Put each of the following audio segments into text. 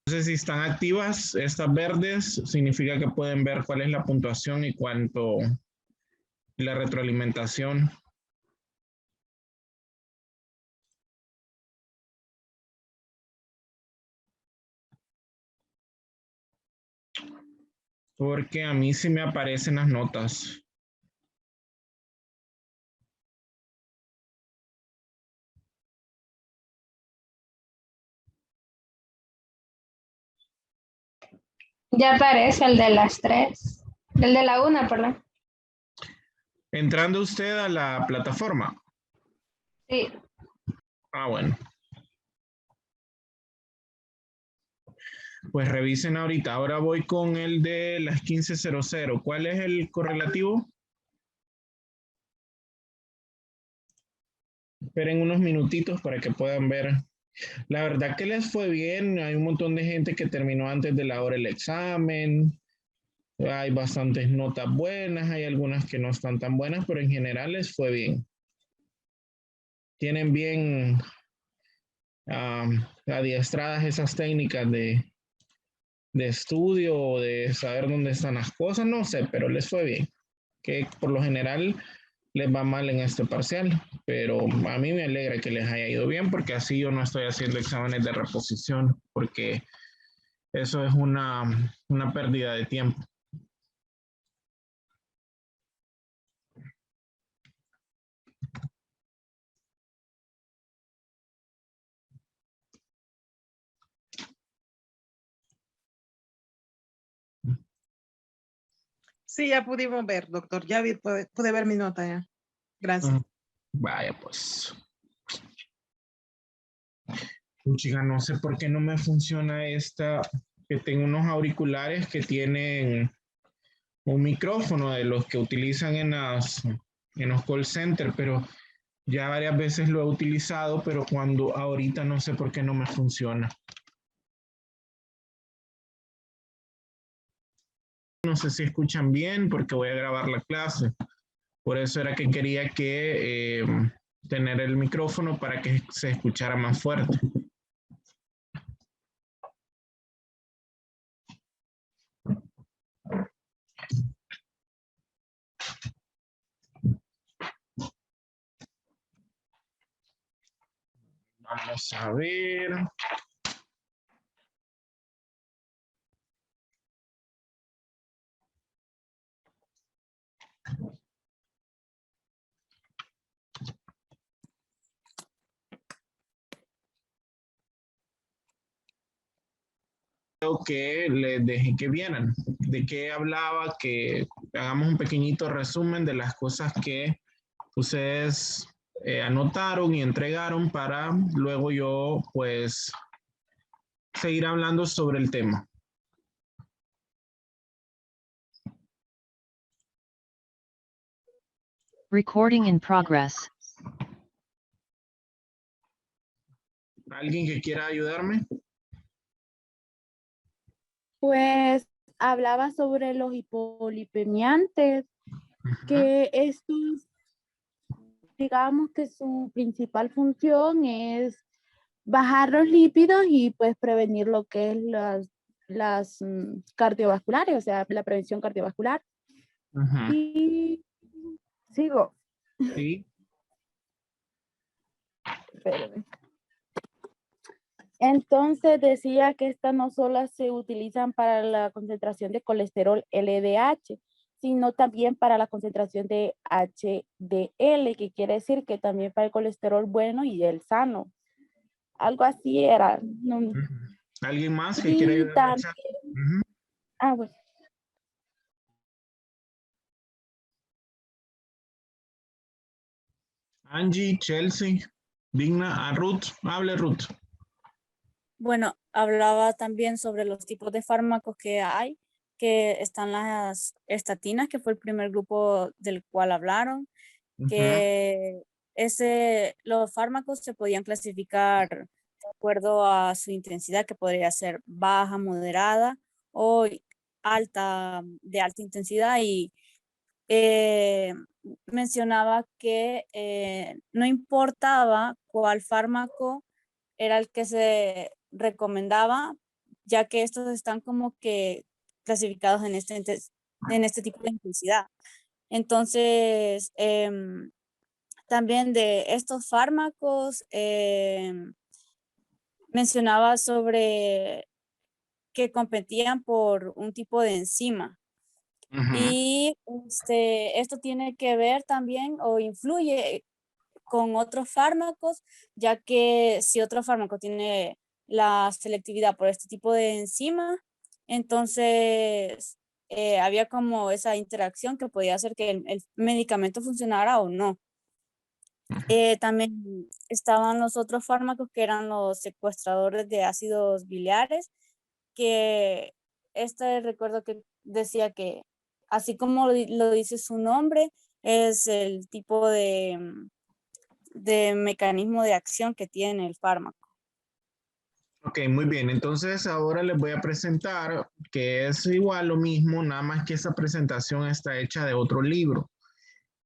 Entonces, si están activas estas verdes, significa que pueden ver cuál es la puntuación y cuánto la retroalimentación. Porque a mí sí me aparecen las notas. Ya aparece el de las 3. El de la 1, perdón. Entrando usted a la plataforma. Sí. Ah, bueno. Pues revisen ahorita. Ahora voy con el de las 15:00. ¿Cuál es el correlativo? Esperen unos minutitos para que puedan ver. La verdad que les fue bien. Hay un montón de gente que terminó antes de la hora el examen. Hay bastantes notas buenas, hay algunas que no están tan buenas, pero en general les fue bien. Tienen bien adiestradas esas técnicas de estudio o de saber dónde están las cosas, no sé, pero les fue bien. Que por lo general les va mal en este parcial, pero a mí me alegra que les haya ido bien porque así yo no estoy haciendo exámenes de reposición, porque eso es una pérdida de tiempo. Sí, ya pudimos ver, doctor. Ya pude ver mi nota ya. Gracias. Vaya, pues. Chica, no sé por qué no me funciona esta, que tengo unos auriculares que tienen un micrófono de los que utilizan en los call centers, pero ya varias veces lo he utilizado, pero cuando ahorita no sé por qué no me funciona. No sé si escuchan bien porque voy a grabar la clase. Por eso era que quería que tener el micrófono para que se escuchara más fuerte. Vamos a ver. Que les dejé que vieran de qué hablaba, que hagamos un pequeñito resumen de las cosas que ustedes anotaron y entregaron para luego yo pues seguir hablando sobre el tema. Recording in progress. ¿Alguien que quiera ayudarme? Pues hablaba sobre los hipolipemiantes, que estos, digamos que su principal función es bajar los lípidos y pues prevenir lo que es las cardiovasculares, o sea, la prevención cardiovascular. Y sigo. Sí. Espérame. Entonces decía que estas no solo se utilizan para la concentración de colesterol LDH, sino también para la concentración de HDL, que quiere decir que también para el colesterol bueno y el sano. Algo así era. No. ¿Alguien más que quiera ayudarme? Ah, bueno. Angie, Chelsea, Digna, a Ruth. Hable, Ruth. Bueno, hablaba también sobre los tipos de fármacos que hay, que están las estatinas, que fue el primer grupo del cual hablaron, que los fármacos se podían clasificar de acuerdo a su intensidad, que podría ser baja, moderada o alta, de alta intensidad, y mencionaba que no importaba cuál fármaco era el que se recomendaba, ya que estos están como que clasificados en este tipo de intensidad. Entonces, también de estos fármacos, mencionaba sobre que competían por un tipo de enzima. Ujú. Y esto tiene que ver también o influye con otros fármacos, ya que si otro fármaco tiene la selectividad por este tipo de enzima, entonces había como esa interacción que podía hacer que el medicamento funcionara o no. También estaban los otros fármacos que eran los secuestradores de ácidos biliares, que recuerdo que decía que así como lo dice su nombre, es el tipo de mecanismo de acción que tiene el fármaco. Ok, muy bien. Entonces ahora les voy a presentar que es igual lo mismo, nada más que esa presentación está hecha de otro libro.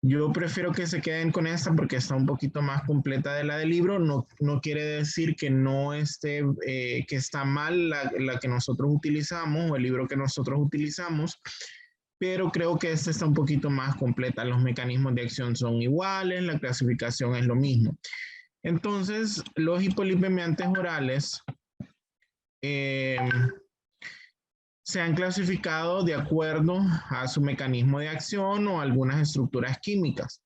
Yo prefiero que se queden con esta porque está un poquito más completa de la del libro. No, no quiere decir que no esté, que está mal la que nosotros utilizamos o el libro que nosotros utilizamos, pero creo que esta está un poquito más completa. Los mecanismos de acción son iguales, la clasificación es lo mismo. Entonces, los hipolipemiantes orales se han clasificado de acuerdo a su mecanismo de acción o algunas estructuras químicas.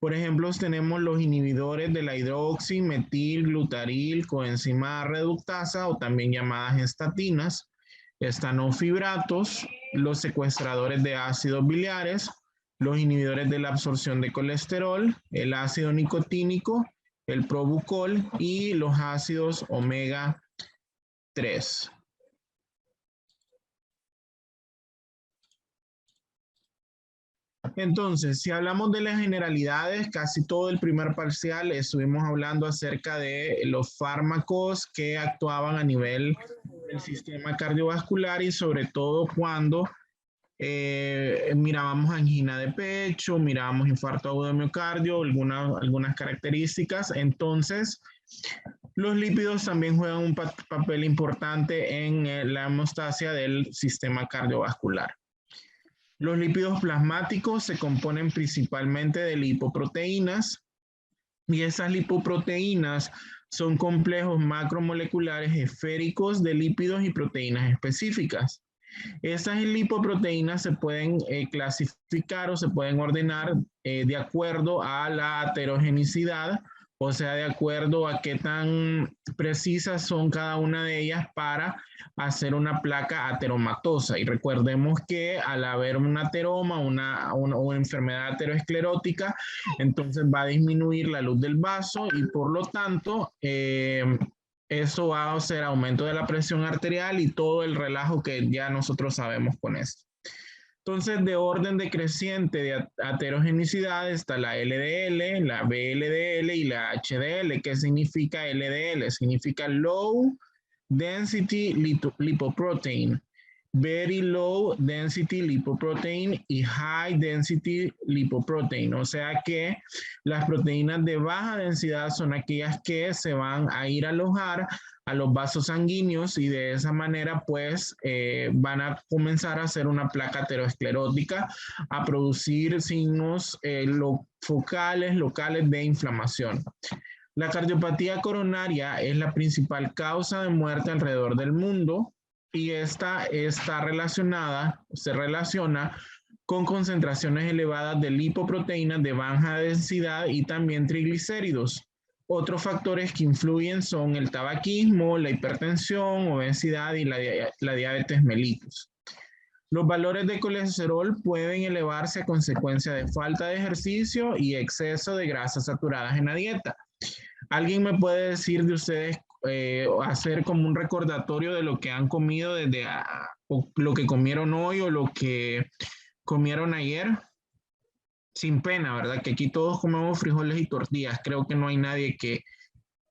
Por ejemplo, tenemos los inhibidores de la hidroxi, metil, glutaril, coenzima reductasa o también llamadas estatinas, estanofibratos, los secuestradores de ácidos biliares, los inhibidores de la absorción de colesterol, el ácido nicotínico, el probucol y los ácidos omega 3. Entonces, si hablamos de las generalidades, casi todo el primer parcial estuvimos hablando acerca de los fármacos que actuaban a nivel del sistema cardiovascular y sobre todo cuando mirábamos angina de pecho, mirábamos infarto agudo de miocardio, algunas características. Entonces, los lípidos también juegan un papel importante en la hemostasia del sistema cardiovascular. Los lípidos plasmáticos se componen principalmente de lipoproteínas y esas lipoproteínas son complejos macromoleculares esféricos de lípidos y proteínas específicas. Estas lipoproteínas se pueden clasificar o se pueden ordenar de acuerdo a la heterogenicidad, o sea, de acuerdo a qué tan precisas son cada una de ellas para hacer una placa ateromatosa. Y recordemos que al haber un ateroma, una enfermedad aterosclerótica, entonces va a disminuir la luz del vaso y por lo tanto eso va a hacer aumento de la presión arterial y todo el relajo que ya nosotros sabemos con esto. Entonces, de orden decreciente de aterogenicidad está la LDL, la VLDL y la HDL. ¿Qué significa LDL? Significa Low Density Lipoprotein, Very Low Density Lipoprotein y High Density Lipoprotein. O sea que las proteínas de baja densidad son aquellas que se van a ir a alojar a los vasos sanguíneos y de esa manera pues van a comenzar a hacer una placa aterosclerótica, a producir signos locales de inflamación. La cardiopatía coronaria es la principal causa de muerte alrededor del mundo y esta se relaciona con concentraciones elevadas de lipoproteínas de baja densidad y también triglicéridos. Otros factores que influyen son el tabaquismo, la hipertensión, obesidad y la diabetes mellitus. Los valores de colesterol pueden elevarse a consecuencia de falta de ejercicio y exceso de grasas saturadas en la dieta. ¿Alguien me puede decir de ustedes, hacer como un recordatorio de lo que han comido o lo que comieron hoy o lo que comieron ayer? Sin pena, ¿verdad? Que aquí todos comemos frijoles y tortillas. Creo que no hay nadie que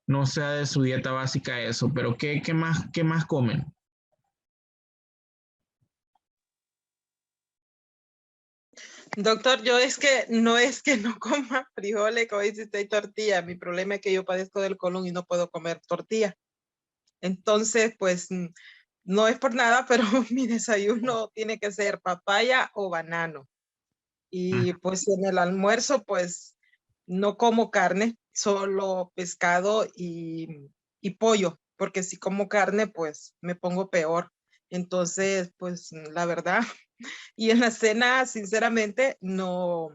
no sea de su dieta básica eso. Pero ¿qué más comen? Doctor, yo no es que no coma frijoles, como dice usted, y tortilla. Mi problema es que yo padezco del colon y no puedo comer tortilla. Entonces, pues, no es por nada, pero mi desayuno tiene que ser papaya o banano. Y pues en el almuerzo, pues no como carne, solo pescado y pollo, porque si como carne, pues me pongo peor. Entonces, pues la verdad, y en la cena, sinceramente, no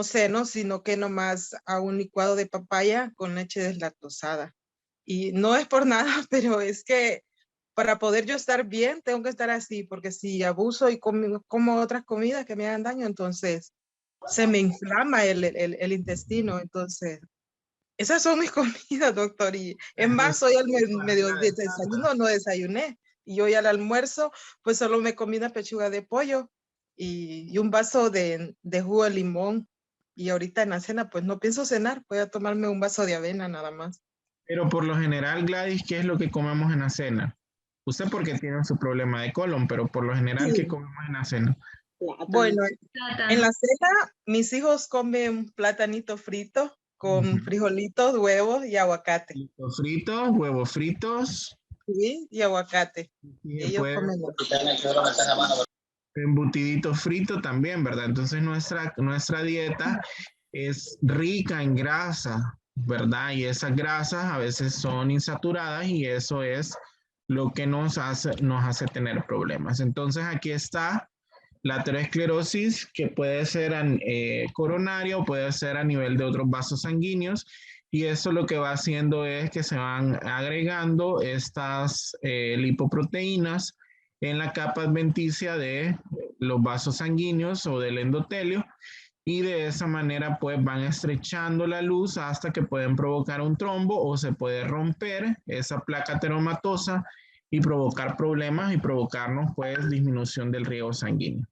ceno, sino que nomás hago un licuado de papaya con leche deslactosada. Y no es por nada, pero es que para poder yo estar bien, tengo que estar así, porque si abuso y como otras comidas que me hagan daño, entonces se me inflama el intestino. Entonces, esas son mis comidas, doctor. Y es más, hoy al medio de desayuno no desayuné. Y hoy al almuerzo, pues solo me comí una pechuga de pollo y un vaso de jugo de limón. Y ahorita en la cena, pues no pienso cenar, voy a tomarme un vaso de avena nada más. Pero por lo general, Gladys, ¿qué es lo que comemos en la cena? Usted porque tiene su problema de colon, pero por lo general, ¿qué comemos en la cena? Bueno, en la cena, mis hijos comen platanito frito con frijolitos, huevos y aguacate. Fritos, huevos fritos. Sí, y aguacate. Y Ellos después comen embutidito frito también, ¿verdad? Entonces nuestra dieta es rica en grasa, ¿verdad? Y esas grasas a veces son insaturadas y eso es lo que nos hace tener problemas. Entonces aquí está la aterosclerosis, que puede ser coronaria o puede ser a nivel de otros vasos sanguíneos. Y eso lo que va haciendo es que se van agregando estas lipoproteínas en la capa adventicia de los vasos sanguíneos o del endotelio, y de esa manera pues van estrechando la luz hasta que pueden provocar un trombo o se puede romper esa placa ateromatosa y provocar problemas y provocarnos pues disminución del riego sanguíneo.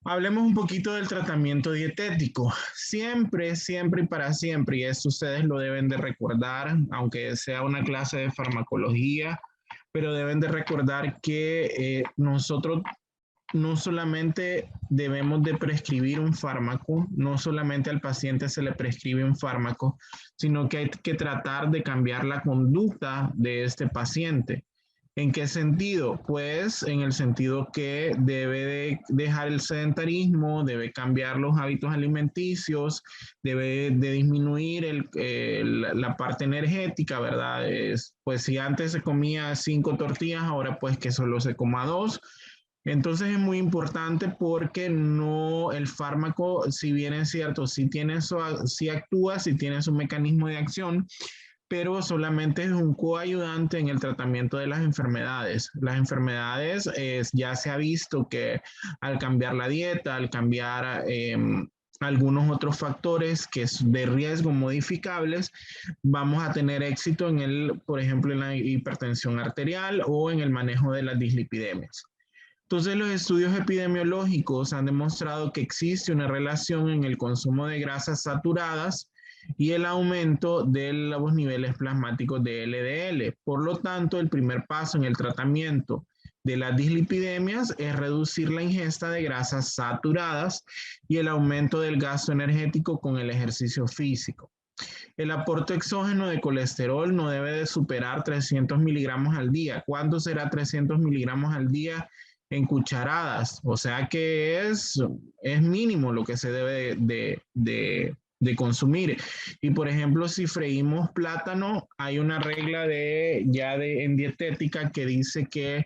Hablemos un poquito del tratamiento dietético. Siempre, siempre y para siempre, y esto ustedes lo deben de recordar, aunque sea una clase de farmacología, pero deben de recordar que nosotros no solamente debemos de prescribir un fármaco, no solamente al paciente se le prescribe un fármaco, sino que hay que tratar de cambiar la conducta de este paciente. ¿En qué sentido? Pues en el sentido que debe de dejar el sedentarismo, debe cambiar los hábitos alimenticios, debe de disminuir la parte energética, ¿verdad? Pues si antes se comía 5 tortillas, ahora pues que solo se coma 2. Entonces es muy importante porque no el fármaco, si bien es cierto, sí actúa, sí tiene su mecanismo de acción, pero solamente es un coayudante en el tratamiento de las enfermedades. Las enfermedades ya se ha visto que al cambiar la dieta, al cambiar algunos otros factores que es de riesgo modificables, vamos a tener éxito por ejemplo, en la hipertensión arterial o en el manejo de las dislipidemias. Entonces, los estudios epidemiológicos han demostrado que existe una relación en el consumo de grasas saturadas y el aumento de los niveles plasmáticos de LDL. Por lo tanto, el primer paso en el tratamiento de las dislipidemias es reducir la ingesta de grasas saturadas y el aumento del gasto energético con el ejercicio físico. El aporte exógeno de colesterol no debe de superar 300 miligramos al día. ¿Cuánto será 300 miligramos al día? En cucharadas, o sea que es mínimo lo que se debe de consumir. Y por ejemplo, si freímos plátano, hay una regla en dietética que dice que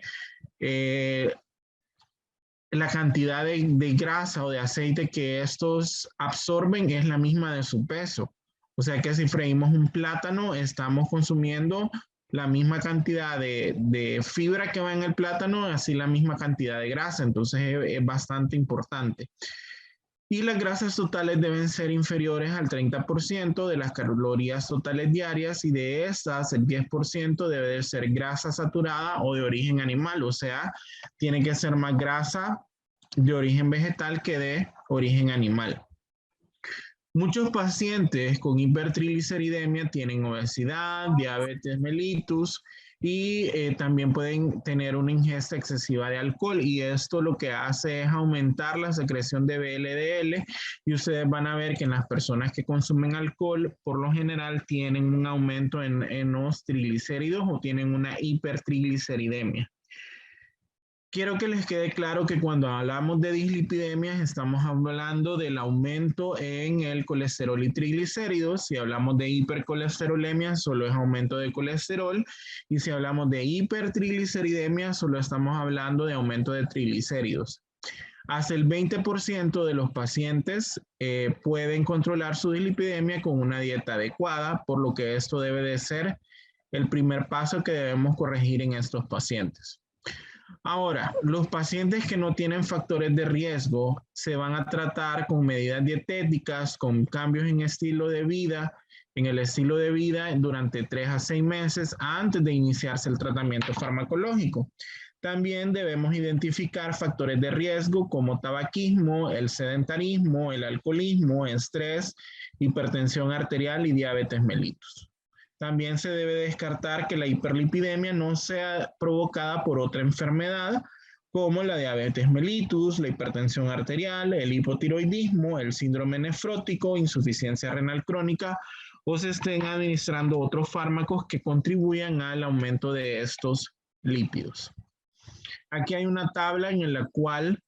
la cantidad de grasa o de aceite que estos absorben es la misma de su peso. O sea que si freímos un plátano, estamos consumiendo la misma cantidad de fibra que va en el plátano, así la misma cantidad de grasa. Entonces es bastante importante. Y las grasas totales deben ser inferiores al 30% de las calorías totales diarias, y de estas el 10% debe de ser grasa saturada o de origen animal. O sea, tiene que ser más grasa de origen vegetal que de origen animal. Muchos pacientes con hipertrigliceridemia tienen obesidad, diabetes mellitus, y también pueden tener una ingesta excesiva de alcohol, y esto lo que hace es aumentar la secreción de VLDL, y ustedes van a ver que en las personas que consumen alcohol por lo general tienen un aumento en los triglicéridos o tienen una hipertrigliceridemia. Quiero que les quede claro que cuando hablamos de dislipidemias estamos hablando del aumento en el colesterol y triglicéridos. Si hablamos de hipercolesterolemia, solo es aumento de colesterol. Y si hablamos de hipertrigliceridemia, solo estamos hablando de aumento de triglicéridos. Hasta el 20% de los pacientes pueden controlar su dislipidemia con una dieta adecuada, por lo que esto debe de ser el primer paso que debemos corregir en estos pacientes. Ahora, los pacientes que no tienen factores de riesgo se van a tratar con medidas dietéticas, con cambios en estilo de vida, en el estilo de vida durante 3 a 6 meses antes de iniciarse el tratamiento farmacológico. También debemos identificar factores de riesgo como tabaquismo, el sedentarismo, el alcoholismo, estrés, hipertensión arterial y diabetes mellitus. También se debe descartar que la hiperlipidemia no sea provocada por otra enfermedad como la diabetes mellitus, la hipertensión arterial, el hipotiroidismo, el síndrome nefrótico, insuficiencia renal crónica, o se estén administrando otros fármacos que contribuyan al aumento de estos lípidos. Aquí hay una tabla en la cual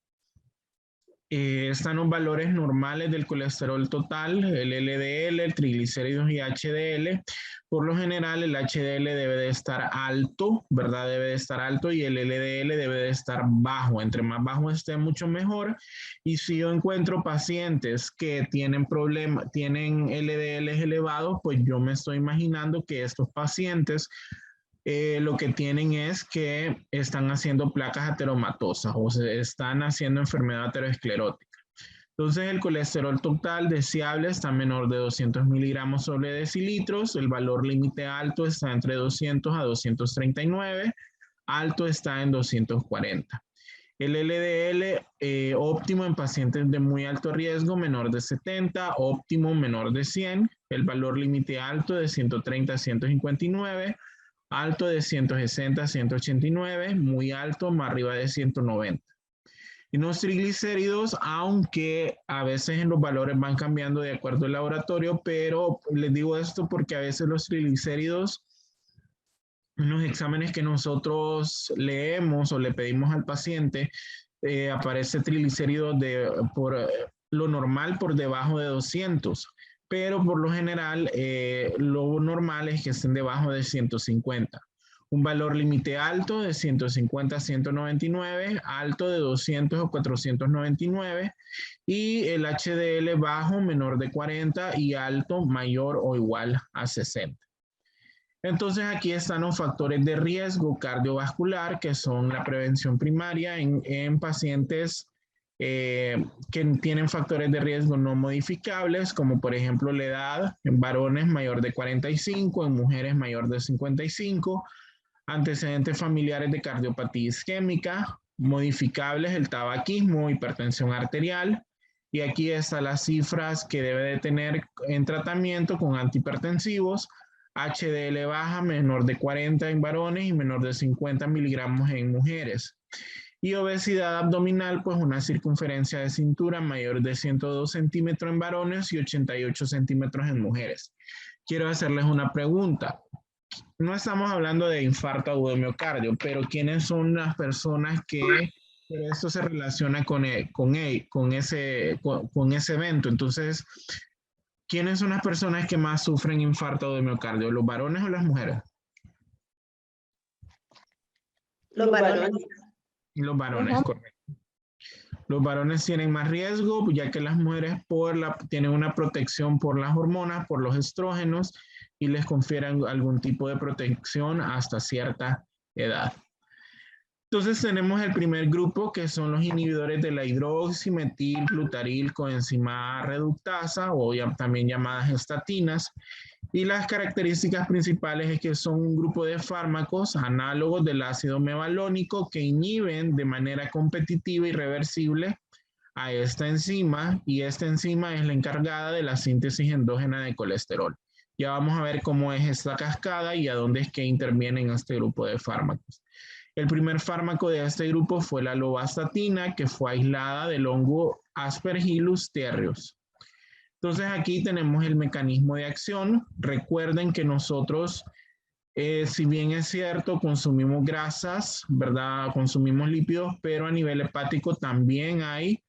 están los valores normales del colesterol total, el LDL, el triglicéridos y HDL. Por lo general, el HDL debe de estar alto, ¿verdad? Debe de estar alto, y el LDL debe de estar bajo. Entre más bajo esté, mucho mejor. Y si yo encuentro pacientes que tienen problemas, tienen LDLs elevados, pues yo me estoy imaginando que estos pacientes lo que tienen es que están haciendo placas ateromatosas o se están haciendo enfermedad aterosclerótica. Entonces el colesterol total deseable está menor de 200 miligramos sobre decilitros, el valor límite alto está entre 200 a 239, alto está en 240. El LDL óptimo en pacientes de muy alto riesgo, menor de 70, óptimo menor de 100, el valor límite alto de 130 a 159, alto de 160 a 189, muy alto, más arriba de 190. Y los triglicéridos, aunque a veces en los valores van cambiando de acuerdo al laboratorio, pero les digo esto porque a veces los triglicéridos, en los exámenes que nosotros leemos o le pedimos al paciente, aparece triglicéridos por lo normal por debajo de 200. Pero por lo general lo normal es que estén debajo de 150. Un valor límite alto de 150 a 199, alto de 200 a 499, y el HDL bajo menor de 40 y alto mayor o igual a 60. Entonces aquí están los factores de riesgo cardiovascular, que son la prevención primaria en pacientes que tienen factores de riesgo no modificables, como por ejemplo la edad, en varones mayor de 45, en mujeres mayor de 55, antecedentes familiares de cardiopatía isquémica, modificables el tabaquismo, hipertensión arterial, y aquí están las cifras que debe de tener en tratamiento con antihipertensivos, HDL baja menor de 40 en varones y menor de 50 miligramos en mujeres. Y obesidad abdominal, pues una circunferencia de cintura mayor de 102 centímetros en varones y 88 centímetros en mujeres. Quiero hacerles una pregunta. No estamos hablando de infarto agudo de miocardio, pero ¿quiénes son las personas que esto se relaciona con ese evento? Entonces, ¿quiénes son las personas que más sufren infarto agudo de miocardio? ¿Los varones o las mujeres? Los varones. Los varones, correcto. Los varones tienen más riesgo, ya que las mujeres tienen una protección por las hormonas, por los estrógenos, y les confieren algún tipo de protección hasta cierta edad. Entonces tenemos el primer grupo, que son los inhibidores de la hidroximetilglutaril coenzima reductasa, o también llamadas estatinas. Y las características principales es que son un grupo de fármacos análogos del ácido mevalónico que inhiben de manera competitiva y reversible a esta enzima, y esta enzima es la encargada de la síntesis endógena de colesterol. Ya vamos a ver cómo es esta cascada y a dónde es que intervienen este grupo de fármacos. El primer fármaco de este grupo fue la lovastatina, que fue aislada del hongo Aspergillus terreus. Entonces aquí tenemos el mecanismo de acción. Recuerden que nosotros, si bien es cierto, consumimos grasas, ¿verdad? Consumimos lípidos, pero a nivel hepático también hay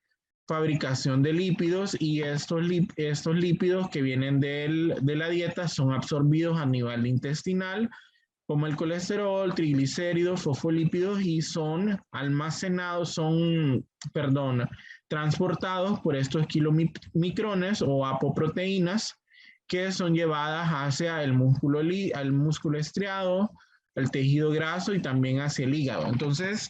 fabricación de lípidos y estos lípidos que vienen de la dieta son absorbidos a nivel intestinal, como el colesterol, triglicéridos, fosfolípidos, y son almacenados, transportados por estos kilomicrones o apoproteínas que son llevadas hacia el músculo estriado, el tejido graso y también hacia el hígado. Entonces,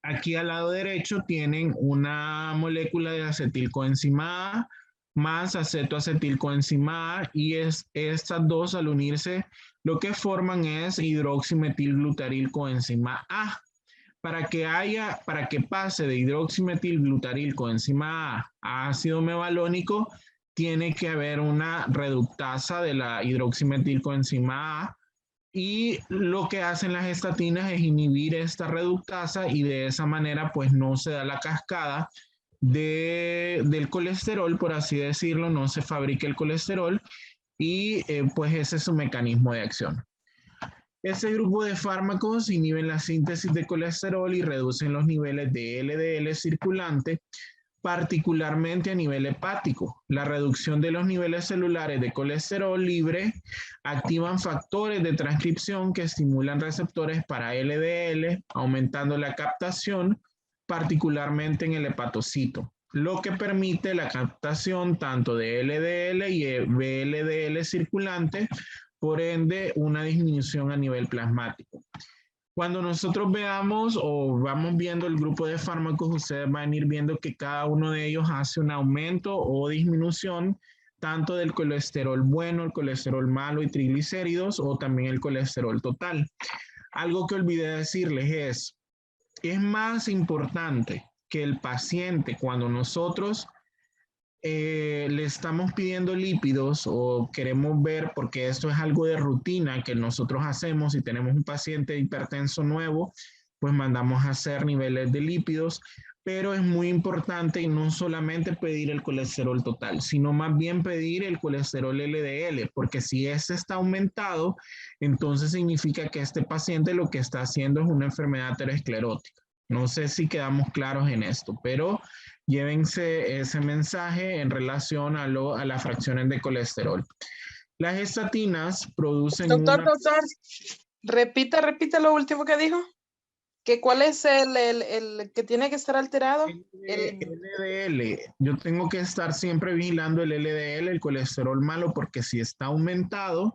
aquí al lado derecho tienen una molécula de acetilcoenzima A más acetoacetilcoenzima A, y estas dos al unirse lo que forman es hidroximetilglutarilcoenzima A. Para que pase de hidroximetilglutarilcoenzima A a ácido mevalónico, tiene que haber una reductasa de la hidroximetilcoenzima A, y lo que hacen las estatinas es inhibir esta reductasa, y de esa manera pues no se da la cascada del colesterol, por así decirlo, no se fabrica el colesterol, y pues ese es su mecanismo de acción. Este grupo de fármacos inhiben la síntesis de colesterol y reducen los niveles de LDL circulante, particularmente a nivel hepático. La reducción de los niveles celulares de colesterol libre activan factores de transcripción que estimulan receptores para LDL, aumentando la captación, particularmente en el hepatocito, lo que permite la captación tanto de LDL y VLDL circulante, por ende una disminución a nivel plasmático. Cuando nosotros veamos o vamos viendo el grupo de fármacos, ustedes van a ir viendo que cada uno de ellos hace un aumento o disminución tanto del colesterol bueno, el colesterol malo y triglicéridos, o también el colesterol total. Algo que olvidé decirles es más importante que el paciente, cuando nosotros le estamos pidiendo lípidos o queremos ver, porque esto es algo de rutina que nosotros hacemos, si tenemos un paciente hipertenso nuevo, pues mandamos a hacer niveles de lípidos, pero es muy importante no solamente pedir el colesterol total, sino más bien pedir el colesterol LDL, porque si ese está aumentado, entonces significa que este paciente lo que está haciendo es una enfermedad aterosclerótica. No sé si quedamos claros en esto, pero llévense ese mensaje en relación a las fracciones de colesterol. Las estatinas producen Doctor, repita lo último que dijo. ¿Cuál es el que tiene que estar alterado? El LDL. Yo tengo que estar siempre vigilando el LDL, el colesterol malo, porque si está aumentado,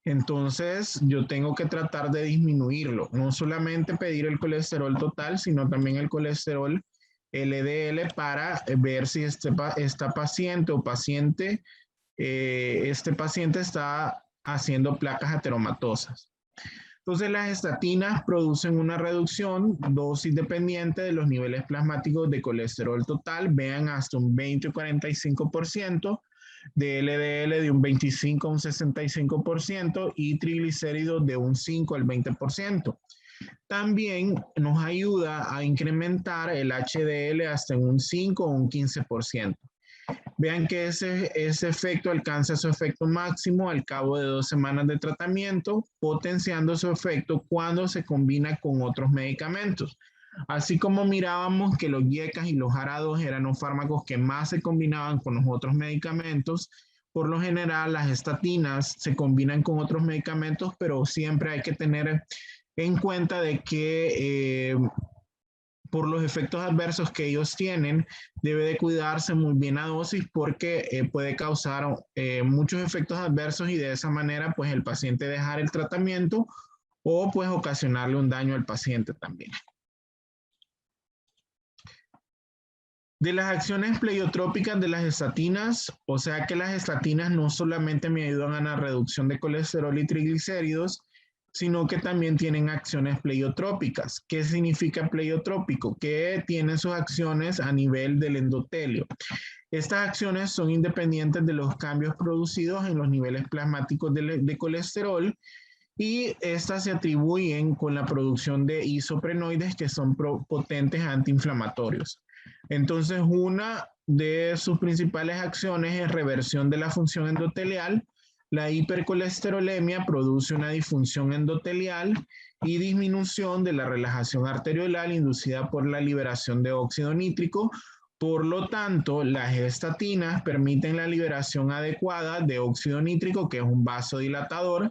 entonces yo tengo que tratar de disminuirlo. No solamente pedir el colesterol total, sino también el colesterol LDL, para ver si este paciente está haciendo placas ateromatosas. Entonces las estatinas producen una reducción dosis dependiente de los niveles plasmáticos de colesterol total, vean hasta un 20 o 45%, de LDL de un 25 a un 65% y triglicéridos de un 5 al 20%. También nos ayuda a incrementar el HDL hasta en un 5 o un 15%. Vean que ese efecto alcanza su efecto máximo al cabo de 2 semanas de tratamiento, potenciando su efecto cuando se combina con otros medicamentos. Así como mirábamos que los YECAS y los ARA2 eran los fármacos que más se combinaban con los otros medicamentos, por lo general las estatinas se combinan con otros medicamentos, pero siempre hay que tener en cuenta de que por los efectos adversos que ellos tienen, debe de cuidarse muy bien a dosis, porque puede causar muchos efectos adversos, y de esa manera pues el paciente dejar el tratamiento o pues ocasionarle un daño al paciente también. De las acciones pleiotrópicas de las estatinas, o sea que las estatinas no solamente me ayudan a la reducción de colesterol y triglicéridos, sino que también tienen acciones pleiotrópicas. ¿Qué significa pleiotrópico? Que tienen sus acciones a nivel del endotelio. Estas acciones son independientes de los cambios producidos en los niveles plasmáticos de colesterol y estas se atribuyen con la producción de isoprenoides que son potentes antiinflamatorios. Entonces, una de sus principales acciones es reversión de la función endotelial. La hipercolesterolemia produce una disfunción endotelial y disminución de la relajación arteriolar inducida por la liberación de óxido nítrico. Por lo tanto, las estatinas permiten la liberación adecuada de óxido nítrico, que es un vasodilatador,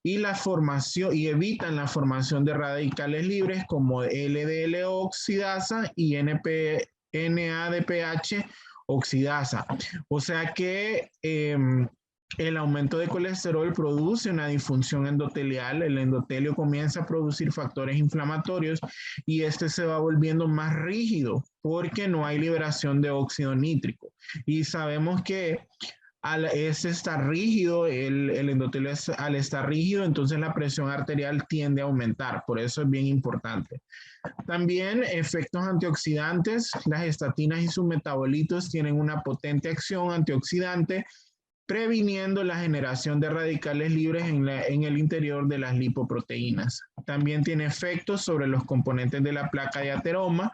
y evitan la formación de radicales libres como LDL oxidasa y NADPH oxidasa. O sea que el aumento de colesterol produce una disfunción endotelial, el endotelio comienza a producir factores inflamatorios y este se va volviendo más rígido porque no hay liberación de óxido nítrico. Y sabemos que al estar rígido, el endotelio al estar rígido, entonces la presión arterial tiende a aumentar, por eso es bien importante. También efectos antioxidantes, las estatinas y sus metabolitos tienen una potente acción antioxidante previniendo la generación de radicales libres en el interior de las lipoproteínas. También tiene efectos sobre los componentes de la placa de ateroma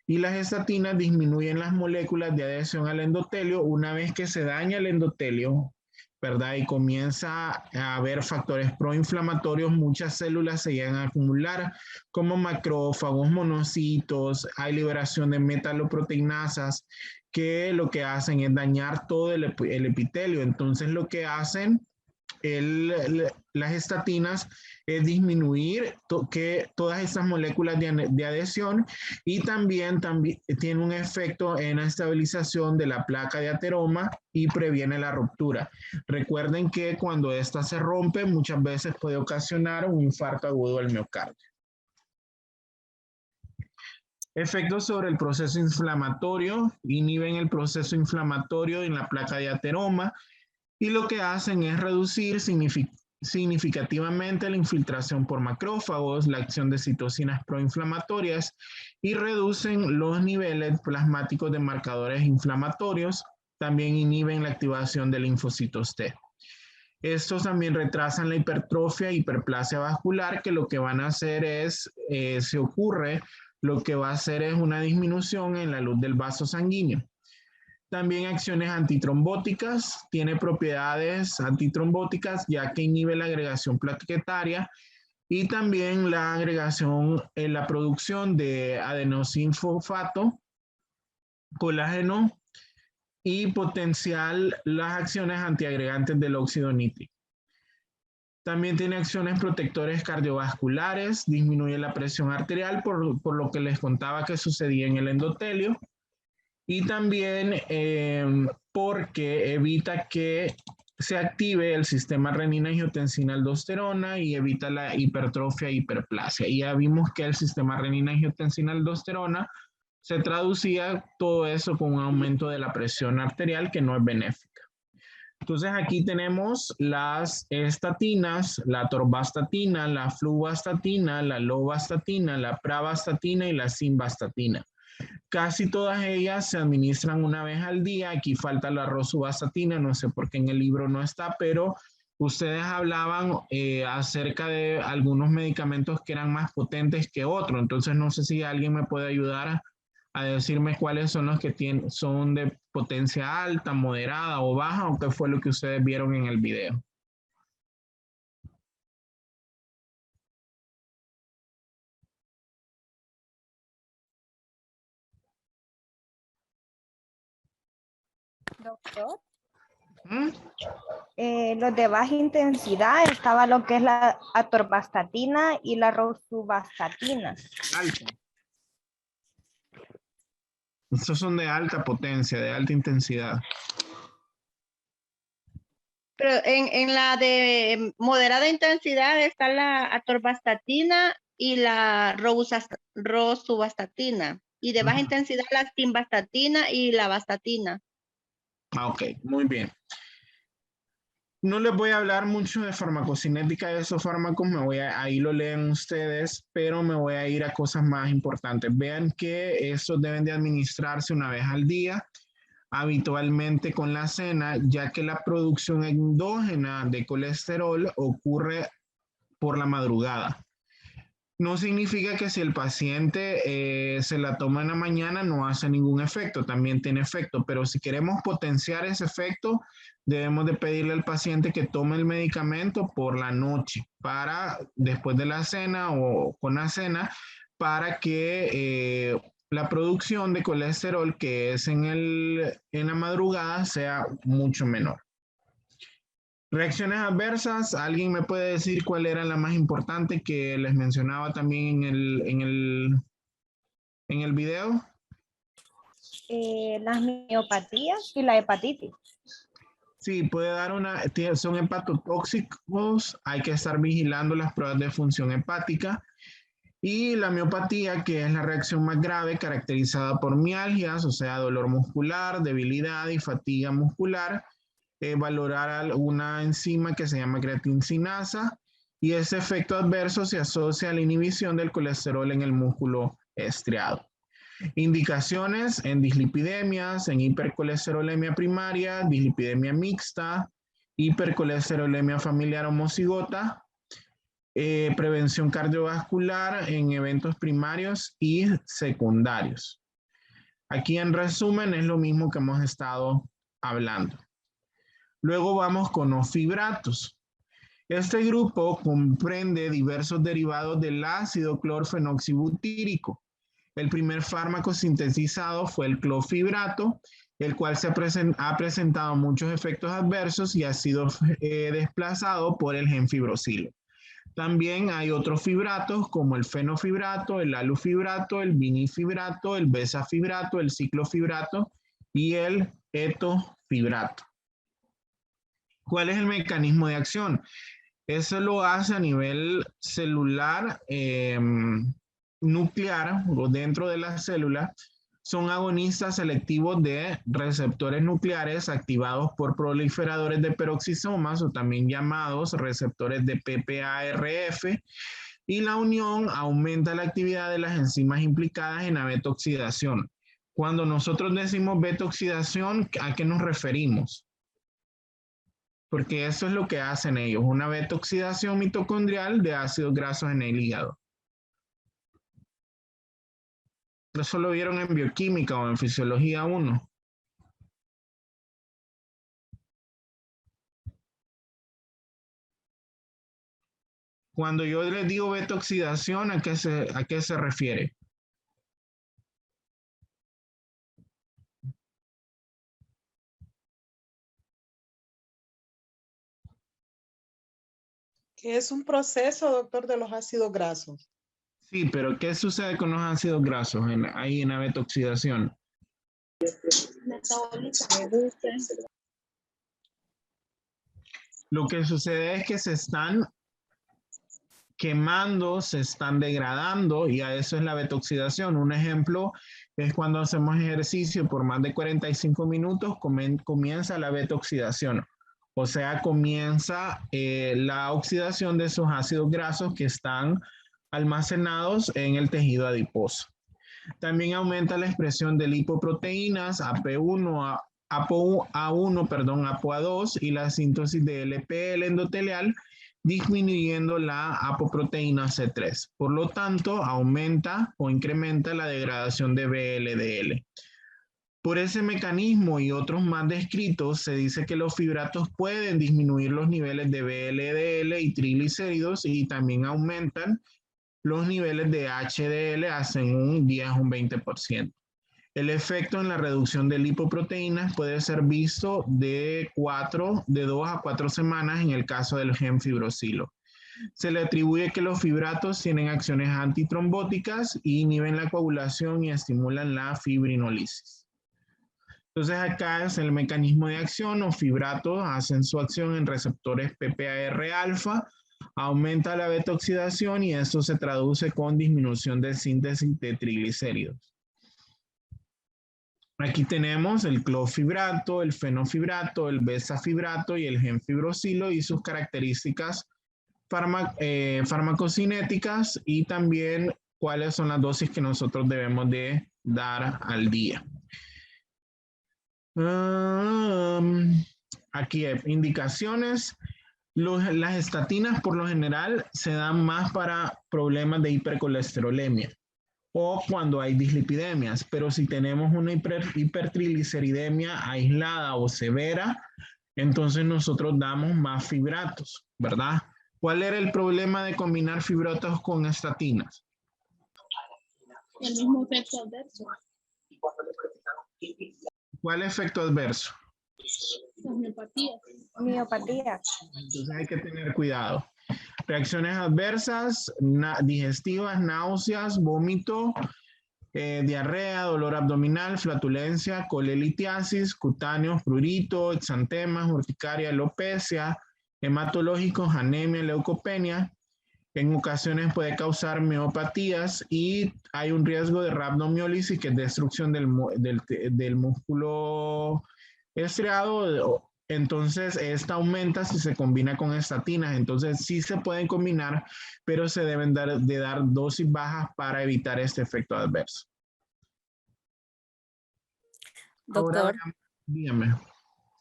y las estatinas disminuyen las moléculas de adhesión al endotelio. Una vez que se daña el endotelio, ¿verdad? Y comienza a haber factores proinflamatorios, muchas células se llegan a acumular como macrófagos, monocitos, hay liberación de metaloproteinasas que lo que hacen es dañar todo el epitelio. Entonces lo que hacen las estatinas es disminuir todas estas moléculas de adhesión y también tiene un efecto en la estabilización de la placa de ateroma y previene la ruptura. Recuerden que cuando esta se rompe muchas veces puede ocasionar un infarto agudo del miocardio. Efectos sobre el proceso inflamatorio, inhiben el proceso inflamatorio en la placa de ateroma y lo que hacen es reducir significativamente la infiltración por macrófagos, la acción de citocinas proinflamatorias y reducen los niveles plasmáticos de marcadores inflamatorios. También inhiben la activación de linfocitos T. Estos también retrasan la hipertrofia e hiperplasia vascular, que lo que van a hacer es, lo que va a hacer es una disminución en la luz del vaso sanguíneo. También acciones antitrombóticas, tiene propiedades antitrombóticas ya que inhibe la agregación plaquetaria y también la agregación en la producción de adenosinfosfato, colágeno y potencial las acciones antiagregantes del óxido nítrico. También tiene acciones protectores cardiovasculares, disminuye la presión arterial por lo que les contaba que sucedía en el endotelio. Y también porque evita que se active el sistema renina-angiotensina-aldosterona y evita la hipertrofia e hiperplasia. Y ya vimos que el sistema renina-angiotensina-aldosterona se traducía todo eso con un aumento de la presión arterial que no es benéfica. Entonces aquí tenemos las estatinas, la atorvastatina, la fluvastatina, la lovastatina, la pravastatina y la simvastatina. Casi todas ellas se administran una vez al día. Aquí falta la rosuvastatina, no sé por qué en el libro no está, pero ustedes hablaban acerca de algunos medicamentos que eran más potentes que otros. Entonces no sé si alguien me puede ayudar a decirme cuáles son los que son de potencia alta, moderada o baja, o qué fue lo que ustedes vieron en el video. Doctor. Los de baja intensidad estaba lo que es la atorvastatina y la rosuvastatina. Alta. Estos son de alta potencia, de alta intensidad. Pero en la de moderada intensidad está la atorvastatina y la rosuvastatina. Y de baja intensidad la simvastatina y la vastatina. Ah, ok, muy bien. No les voy a hablar mucho de farmacocinética de esos fármacos, ahí lo leen ustedes, pero me voy a ir a cosas más importantes. Vean que estos deben de administrarse una vez al día, habitualmente con la cena, ya que la producción endógena de colesterol ocurre por la madrugada. No significa que si el paciente se la toma en la mañana no hace ningún efecto, también tiene efecto, pero si queremos potenciar ese efecto, debemos de pedirle al paciente que tome el medicamento por la noche, para después de la cena o con la cena, para que la producción de colesterol que es en la madrugada sea mucho menor. Reacciones adversas, ¿alguien me puede decir cuál era la más importante que les mencionaba también en el video? Las miopatías y la hepatitis. Sí, puede dar son hepatotóxicos, hay que estar vigilando las pruebas de función hepática. Y la miopatía, que es la reacción más grave, caracterizada por mialgias, o sea, dolor muscular, debilidad y fatiga muscular. Valorar alguna enzima que se llama creatincinasa y ese efecto adverso se asocia a la inhibición del colesterol en el músculo estriado. Indicaciones en dislipidemias, en hipercolesterolemia primaria, dislipidemia mixta, hipercolesterolemia familiar homocigota, prevención cardiovascular en eventos primarios y secundarios. Aquí en resumen es lo mismo que hemos estado hablando. Luego vamos con los fibratos. Este grupo comprende diversos derivados del ácido clorfenoxibutírico. El primer fármaco sintetizado fue el clofibrato, el cual ha presentado muchos efectos adversos y ha sido desplazado por el gemfibrosilo. También hay otros fibratos como el fenofibrato, el alufibrato, el vinifibrato, el besafibrato, el ciclofibrato y el etofibrato. ¿Cuál es el mecanismo de acción? Eso lo hace a nivel celular, nuclear, o dentro de la célula. Son agonistas selectivos de receptores nucleares activados por proliferadores de peroxisomas, o también llamados receptores de PPARF, y la unión aumenta la actividad de las enzimas implicadas en la beta-oxidación. Cuando nosotros decimos beta-oxidación, ¿a qué nos referimos? Porque eso es lo que hacen ellos, una beta-oxidación mitocondrial de ácidos grasos en el hígado. Eso lo vieron en bioquímica o en fisiología 1. Cuando yo les digo beta-oxidación, ¿a qué se refiere? Que es un proceso, doctor, de los ácidos grasos. Sí, pero ¿qué sucede con los ácidos grasos ahí en la beta-oxidación? Lo que sucede es que se están quemando, se están degradando y a eso es la beta-oxidación. Un ejemplo es cuando hacemos ejercicio por más de 45 minutos, comienza la beta-oxidación. O sea, comienza la oxidación de esos ácidos grasos que están almacenados en el tejido adiposo. También aumenta la expresión de lipoproteínas APA1, APOA2 y la síntesis de LPL endotelial, disminuyendo la apoproteína C3. Por lo tanto, aumenta o incrementa la degradación de VLDL. Por ese mecanismo y otros más descritos, se dice que los fibratos pueden disminuir los niveles de VLDL y triglicéridos y también aumentan los niveles de HDL hacen un 10 o un 20%. El efecto en la reducción de lipoproteínas puede ser visto de 2 a 4 semanas en el caso del gemfibrosilo. Se le atribuye que los fibratos tienen acciones antitrombóticas y inhiben la coagulación y estimulan la fibrinolisis. Entonces acá es el mecanismo de acción. Los fibratos hacen su acción en receptores PPAR-alfa, aumenta la beta-oxidación y eso se traduce con disminución de síntesis de triglicéridos. Aquí tenemos el clofibrato, el fenofibrato, el bezafibrato y el gemfibrosilo y sus características farmacocinéticas y también cuáles son las dosis que nosotros debemos de dar al día. Aquí hay indicaciones. Las estatinas por lo general se dan más para problemas de hipercolesterolemia o cuando hay dislipidemias, pero si tenemos una hipertrigliceridemia aislada o severa, entonces nosotros damos más fibratos, ¿verdad? ¿Cuál era el problema de combinar fibratos con estatinas? El mismo efecto adverso. ¿Cuál efecto adverso? Homeopatía. Miopatía. Entonces hay que tener cuidado. Reacciones adversas, digestivas, náuseas, vómito, diarrea, dolor abdominal, flatulencia, colelitiasis, cutáneos, prurito, exantemas, urticaria, alopecia, hematológicos, anemia, leucopenia. En ocasiones puede causar miopatías y hay un riesgo de rhabdomiólisis, que es destrucción del músculo estriado. Entonces, esta aumenta si se combina con estatinas. Entonces, sí se pueden combinar, pero se deben de dar dosis bajas para evitar este efecto adverso. Doctor, Ahora, dígame.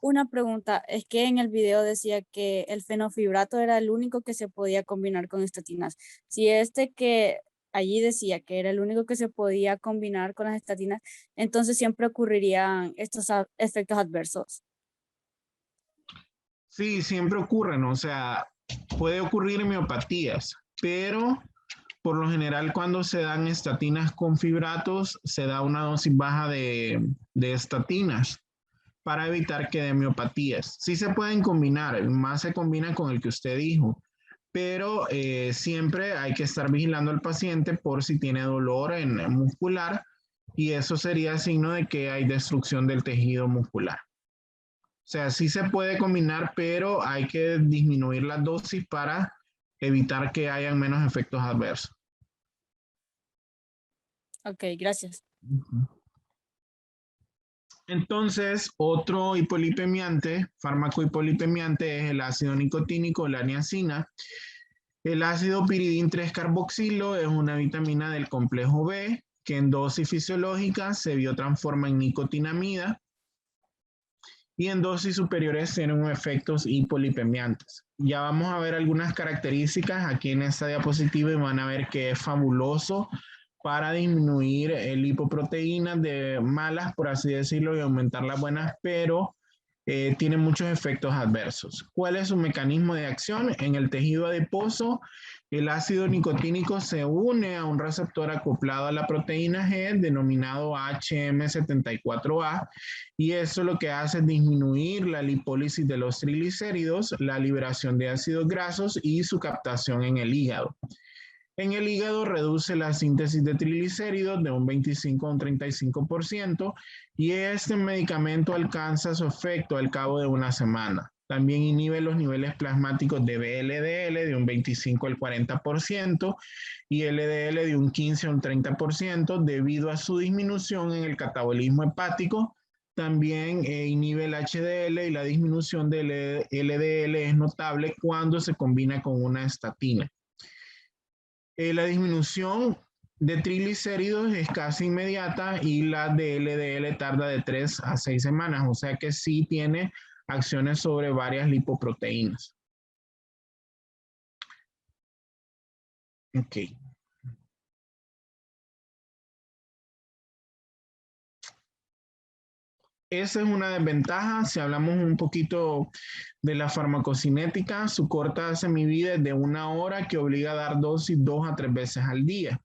una pregunta. Es que en el video decía que el fenofibrato era el único que se podía combinar con estatinas. Si que allí decía que era el único que se podía combinar con las estatinas, entonces siempre ocurrirían estos efectos adversos. Sí, siempre ocurren, o sea, puede ocurrir miopatías, pero por lo general cuando se dan estatinas con fibratos, se da una dosis baja de estatinas para evitar que den miopatías. Sí se pueden combinar, más se combina con el que usted dijo, pero siempre hay que estar vigilando al paciente por si tiene dolor muscular y eso sería signo de que hay destrucción del tejido muscular. O sea, sí se puede combinar, pero hay que disminuir la dosis para evitar que hayan menos efectos adversos. Ok, gracias. Entonces, otro hipolipemiante, fármaco hipolipemiante, es el ácido nicotínico, la niacina. El ácido piridín 3-carboxilo es una vitamina del complejo B que en dosis fisiológica se biotransforma en nicotinamida y en dosis superiores tienen efectos hipolipemiantes. Ya vamos a ver algunas características aquí en esta diapositiva y van a ver que es fabuloso para disminuir lipoproteínas de malas, por así decirlo, y aumentar las buenas, pero tiene muchos efectos adversos. ¿Cuál es su mecanismo de acción? En el tejido adiposo, el ácido nicotínico se une a un receptor acoplado a la proteína G, denominado HM74A, y eso lo que hace es disminuir la lipólisis de los triglicéridos, la liberación de ácidos grasos y su captación en el hígado. En el hígado reduce la síntesis de triglicéridos de un 25 a un 35% y este medicamento alcanza su efecto al cabo de una semana. También inhibe los niveles plasmáticos de VLDL de un 25 al 40% y LDL de un 15 a un 30% debido a su disminución en el catabolismo hepático. También inhibe el HDL y la disminución del LDL es notable cuando se combina con una estatina. La disminución de triglicéridos es casi inmediata y la de LDL tarda de 3 a 6 semanas, o sea que sí tiene acciones sobre varias lipoproteínas. Ok. Esa es una desventaja. Si hablamos un poquito de la farmacocinética, su corta semivida es de 1 hora que obliga a dar dosis 2 a 3 veces al día.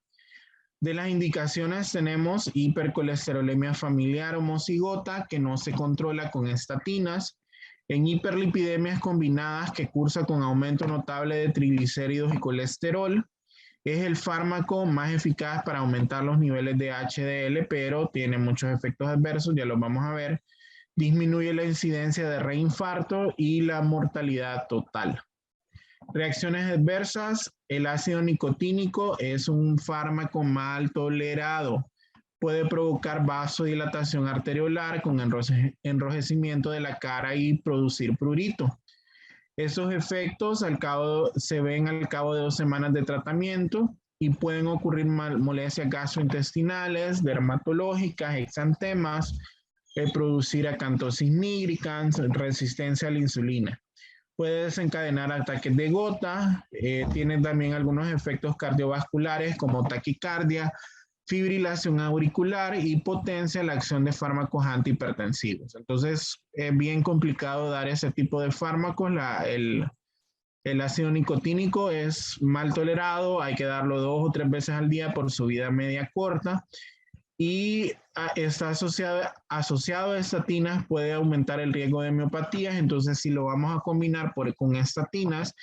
De las indicaciones tenemos hipercolesterolemia familiar homocigota que no se controla con estatinas, en hiperlipidemias combinadas que cursa con aumento notable de triglicéridos y colesterol. Es el fármaco más eficaz para aumentar los niveles de HDL, pero tiene muchos efectos adversos, ya los vamos a ver. Disminuye la incidencia de reinfarto y la mortalidad total. Reacciones adversas, el ácido nicotínico es un fármaco mal tolerado. puede provocar vasodilatación arteriolar con enrojecimiento de la cara y producir prurito. Esos efectos se ven al cabo de 2 semanas de tratamiento y pueden ocurrir molestias gastrointestinales, dermatológicas, exantemas, producir acantosis nigricans, resistencia a la insulina. Puede desencadenar ataques de gota, tiene también algunos efectos cardiovasculares como taquicardia, fibrilación auricular y potencia la acción de fármacos antihipertensivos. Entonces, es bien complicado dar ese tipo de fármacos. El ácido nicotínico es mal tolerado, hay que darlo 2 o 3 veces al día por su vida media corta y está asociado a estatinas, puede aumentar el riesgo de miopatías. Entonces, si lo vamos a combinar con estatinas,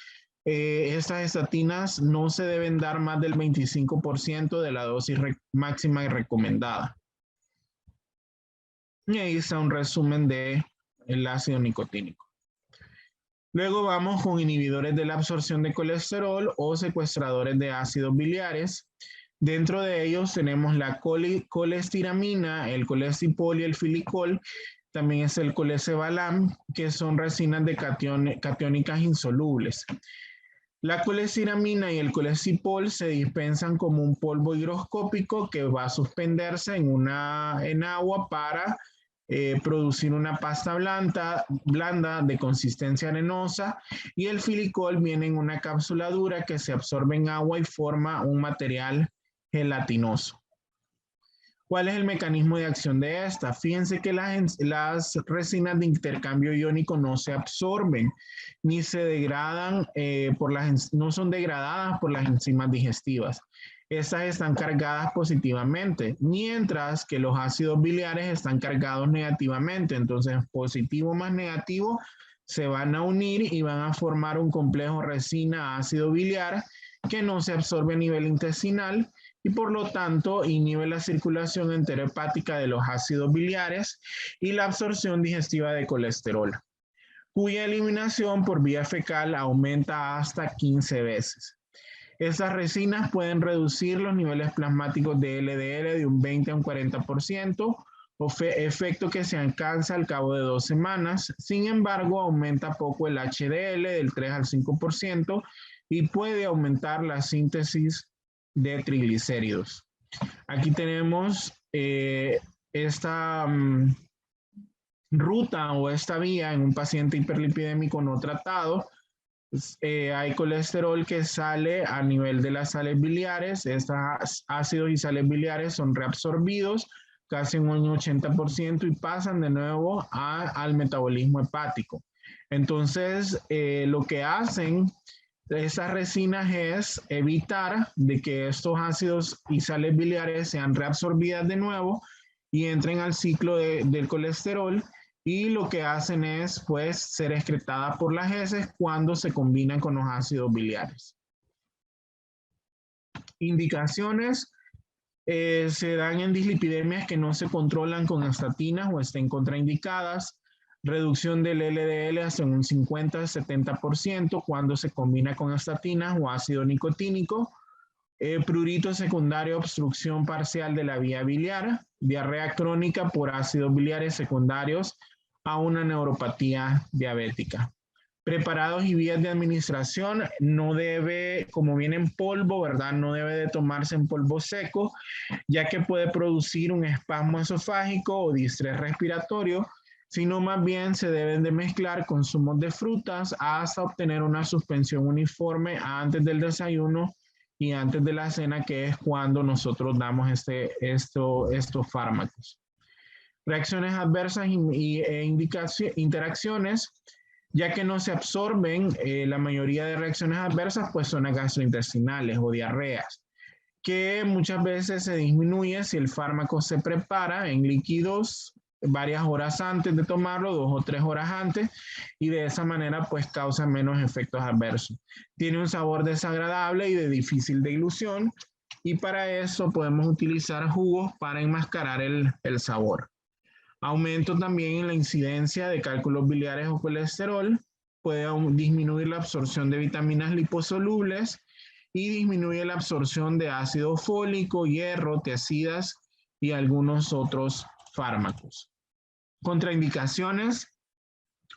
estas estatinas no se deben dar más del 25% de la dosis máxima recomendada. Y ahí está un resumen del ácido nicotínico. Luego vamos con inhibidores de la absorción de colesterol o secuestradores de ácidos biliares. Dentro de ellos tenemos la colestiramina, el colestipol y el filicol. También es el colesebalam, que son resinas de catiónicas insolubles. La colestiramina y el colestipol se dispensan como un polvo higroscópico que va a suspenderse en agua para producir una pasta blanda de consistencia arenosa, y el filicol viene en una cápsula dura que se absorbe en agua y forma un material gelatinoso. ¿Cuál es el mecanismo de acción de esta? Fíjense que las resinas de intercambio iónico no se absorben ni se degradan, no son degradadas por las enzimas digestivas. Estas están cargadas positivamente, mientras que los ácidos biliares están cargados negativamente. Entonces, positivo más negativo se van a unir y van a formar un complejo resina-ácido biliar que no se absorbe a nivel intestinal y por lo tanto inhibe la circulación enterohepática de los ácidos biliares y la absorción digestiva de colesterol, cuya eliminación por vía fecal aumenta hasta 15 veces. Estas resinas pueden reducir los niveles plasmáticos de LDL de un 20 a un 40%, efecto que se alcanza al cabo de 2 semanas. Sin embargo, aumenta poco el HDL del 3 al 5% y puede aumentar la síntesis de triglicéridos. Aquí tenemos esta ruta o esta vía en un paciente hiperlipidémico no tratado. Hay colesterol que sale a nivel de las sales biliares. Estos ácidos y sales biliares son reabsorbidos casi un 80% y pasan de nuevo al metabolismo hepático. Entonces, lo que hacen esas resinas es evitar de que estos ácidos y sales biliares sean reabsorbidas de nuevo y entren al ciclo del colesterol, y lo que hacen es pues ser excretadas por las heces cuando se combinan con los ácidos biliares. Indicaciones se dan en dislipidemias que no se controlan con estatinas o estén contraindicadas. Reducción del LDL hasta un 50-70% cuando se combina con estatinas o ácido nicotínico. Prurito secundario, obstrucción parcial de la vía biliar. Diarrea crónica por ácidos biliares secundarios a una neuropatía diabética. Preparados y vías de administración, no debe, como viene en polvo, ¿verdad? No debe de tomarse en polvo seco, ya que puede producir un espasmo esofágico o distrés respiratorio, sino más bien se deben de mezclar con zumos de frutas hasta obtener una suspensión uniforme antes del desayuno y antes de la cena, que es cuando nosotros damos estos fármacos. Reacciones adversas e interacciones, ya que no se absorben, la mayoría de reacciones adversas pues son gastrointestinales o diarreas, que muchas veces se disminuye si el fármaco se prepara en líquidos varias horas antes de tomarlo, 2 o 3 horas antes, y de esa manera pues causa menos efectos adversos. Tiene un sabor desagradable y de difícil dilución, y para eso podemos utilizar jugos para enmascarar el sabor. Aumento también en la incidencia de cálculos biliares o colesterol, puede disminuir la absorción de vitaminas liposolubles y disminuye la absorción de ácido fólico, hierro, tiazidas y algunos otros fármacos. Contraindicaciones: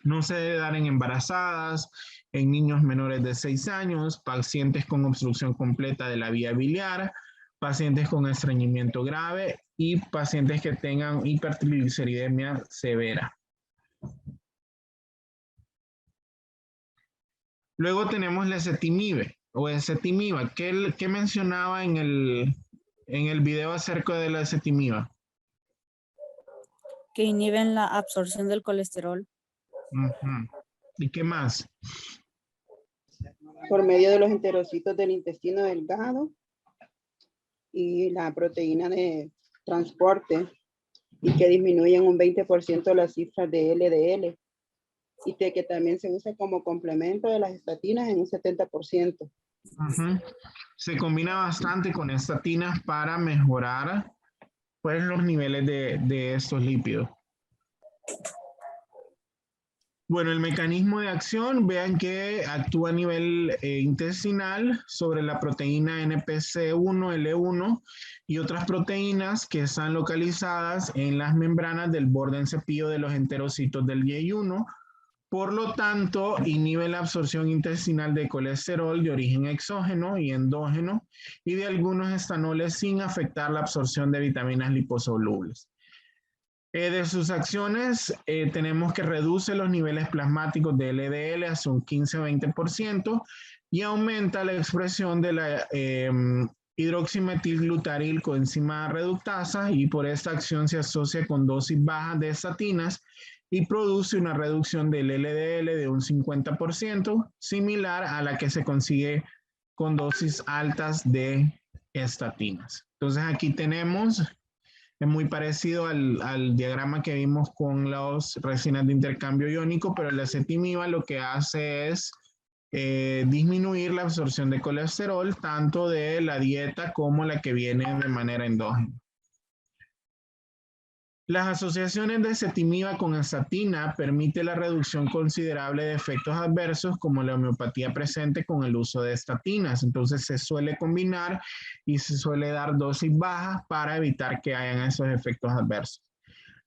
no se debe dar en embarazadas, en niños menores de 6 años, pacientes con obstrucción completa de la vía biliar, pacientes con estreñimiento grave y pacientes que tengan hipertrigliceridemia severa. Luego tenemos la ezetimibe o ezetimiba. ¿Qué mencionaba en el video acerca de la ezetimiba? Que inhiben la absorción del colesterol. ¿Y qué más? Por medio de los enterocitos del intestino delgado y la proteína de transporte, y que disminuyen un 20% las cifras de LDL, y que también se usa como complemento de las estatinas en un 70%. Se combina bastante con estatinas para mejorar pues, los niveles de estos lípidos. Bueno, el mecanismo de acción, vean que actúa a nivel intestinal sobre la proteína NPC1L1 y otras proteínas que están localizadas en las membranas del borde en cepillo de los enterocitos del YEI1. Por lo tanto, inhibe la absorción intestinal de colesterol de origen exógeno y endógeno y de algunos estanoles sin afectar la absorción de vitaminas liposolubles. De sus acciones, tenemos que reduce los niveles plasmáticos de LDL hasta un 15-20% y aumenta la expresión de la hidroximetilglutaril coenzima reductasa, y por esta acción se asocia con dosis bajas de estatinas y produce una reducción del LDL de un 50%, similar a la que se consigue con dosis altas de estatinas. Entonces aquí tenemos, es muy parecido al diagrama que vimos con las resinas de intercambio iónico, pero el ezetimiba lo que hace es disminuir la absorción de colesterol, tanto de la dieta como la que viene de manera endógena. Las asociaciones de ezetimiba con estatina permiten la reducción considerable de efectos adversos como la homeopatía presente con el uso de estatinas. Entonces se suele combinar y se suele dar dosis bajas para evitar que hayan esos efectos adversos.